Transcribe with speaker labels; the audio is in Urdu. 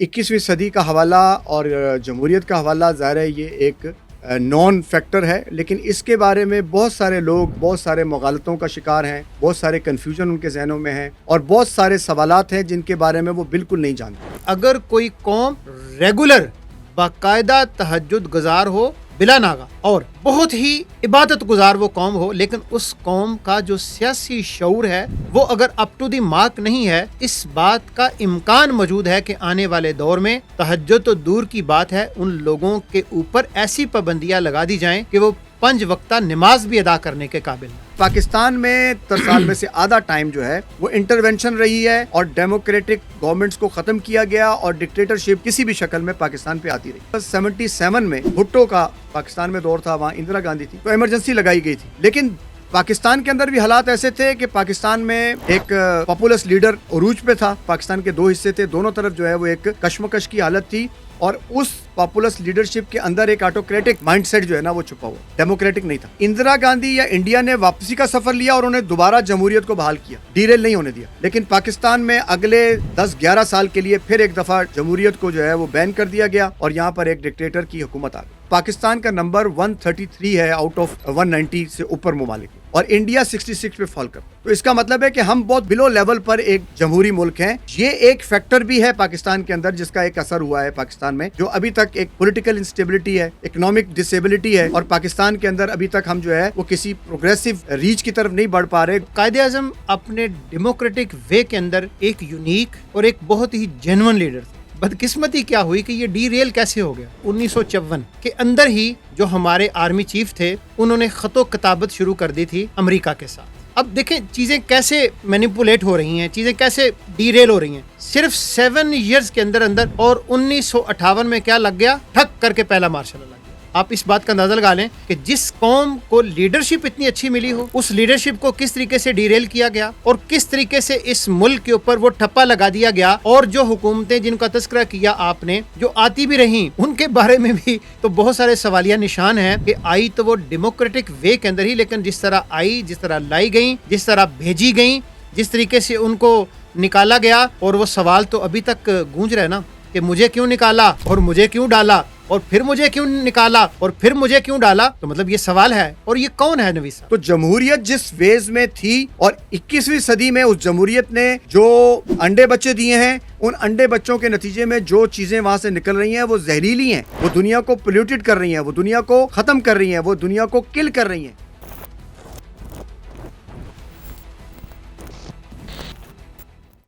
Speaker 1: 21ویں صدی کا حوالہ اور جمہوریت کا حوالہ ظاہر ہے یہ ایک نان فیکٹر ہے، لیکن اس کے بارے میں بہت سارے لوگ بہت سارے مغالطوں کا شکار ہیں، بہت سارے کنفیوژن ان کے ذہنوں میں ہیں اور بہت سارے سوالات ہیں جن کے بارے میں وہ بالکل نہیں جانتے۔
Speaker 2: اگر کوئی قوم ریگولر باقاعدہ تہجد گزار ہو بلا ناغہ اور بہت ہی عبادت گزار وہ قوم ہو، لیکن اس قوم کا جو سیاسی شعور ہے وہ اگر اپ ٹو دی مارک نہیں ہے، اس بات کا امکان موجود ہے کہ آنے والے دور میں تہجد تو دور کی بات ہے، ان لوگوں کے اوپر ایسی پابندیاں لگا دی جائیں کہ وہ 5 وقتہ نماز بھی ادا کرنے کے قابل ہیں۔
Speaker 1: پاکستان میں 10 سال میں سے آدھا ٹائم جو ہے وہ انٹرونشن رہی ہے اور ڈیموکریٹک گورنمنٹس کو ختم کیا گیا اور ڈکٹیٹرشپ کسی بھی شکل میں پاکستان پہ آتی رہی۔ 77 میں بھٹو کا پاکستان میں دور تھا، وہاں اندرا گاندھی تھی تو ایمرجنسی لگائی گئی تھی، لیکن پاکستان کے اندر بھی حالات ایسے تھے کہ پاکستان میں ایک پاپولس لیڈر عروج پہ تھا۔ پاکستان کے 2 حصے تھے، دونوں طرف جو ہے وہ ایک کشمکش کی حالت تھی اور اس پاپولس لیڈرشپ کے اندر ایک آٹوکریٹک مائنڈ سیٹ جو ہے نا وہ چھپا ہوا، ڈیموکریٹک نہیں تھا۔ اندرا گاندھی یا انڈیا نے واپسی کا سفر لیا اور انہوں نے دوبارہ جمہوریت کو بحال کیا، ڈیریل نہیں ہونے دیا، لیکن پاکستان میں اگلے 10-11 سال کے لیے پھر ایک دفعہ جمہوریت کو جو ہے وہ بین کر دیا گیا اور یہاں پر ایک ڈکٹیٹر کی حکومت آ گئی۔ پاکستان کا نمبر 133 ہے آؤٹ آف 190 سے اوپر ممالک اور انڈیا 66 پہ فال کرتا ہے، تو اس کا مطلب ہے کہ ہم بہت بلو لیول پر ایک جمہوری ملک ہیں۔ یہ ایک فیکٹر بھی ہے پاکستان کے اندر جس کا ایک اثر ہوا ہے پاکستان میں، جو ابھی تک ایک پولیٹیکل انسٹیبلٹی ہے، اکنامک ڈسیبلٹی ہے اور پاکستان کے اندر ابھی تک ہم جو ہے وہ کسی پروگریسو ریچ کی طرف نہیں بڑھ پا رہے۔
Speaker 2: قائد اعظم اپنے ڈیموکریٹک وے کے اندر ایک یونیک اور ایک بہت ہی جینون لیڈر تھے۔ بدقسمتی کیا ہوئی کہ یہ ڈی ریل کیسے ہو گیا؟ 1954 کے اندر ہی جو ہمارے آرمی چیف تھے انہوں نے خط و کتابت شروع کر دی تھی امریکہ کے ساتھ۔ اب دیکھیں چیزیں کیسے مینیپولیٹ ہو رہی ہیں، چیزیں کیسے ڈی ریل ہو رہی ہیں۔ صرف 7 ایئرز کے اندر اور 1958 میں کیا لگ گیا؟ ٹھک کر کے پہلا مارشل لا لگ گیا۔ آپ اس بات کا اندازہ لگا لیں کہ جس قوم کو لیڈرشپ اتنی اچھی ملی ہو، اس لیڈرشپ کو کس طریقے سے ڈی ریل کیا گیا اور کس طریقے سے اس ملک کے اوپر وہ ٹھپا لگا دیا گیا، اور جو حکومتیں جن کا تذکرہ کیا آپ نے جو آتی بھی رہیں ان کے بارے میں بھی تو بہت سارے سوالیہ نشان ہیں کہ آئی تو وہ ڈیموکریٹک وے کے اندر ہی، لیکن جس طرح آئی، جس طرح لائی گئیں، جس طرح بھیجی گئیں، جس طریقے سے ان کو نکالا گیا، اور وہ سوال تو ابھی تک گونج رہے نا کہ مجھے کیوں نکالا اور مجھے کیوں ڈالا اور پھر مجھے کیوں نکالا اور پھر مجھے کیوں ڈالا، تو مطلب یہ سوال ہے۔ اور یہ کون ہے نویس صاحب؟
Speaker 1: تو جمہوریت جس ویز میں تھی اور 21ویں صدی میں اس جمہوریت نے جو انڈے بچے دیے ہیں، ان انڈے بچوں کے نتیجے میں جو چیزیں وہاں سے نکل رہی ہیں وہ زہریلی ہیں، وہ دنیا کو پولیوٹڈ کر رہی ہیں، وہ دنیا کو ختم کر رہی ہیں، وہ دنیا کو کل کر رہی ہیں۔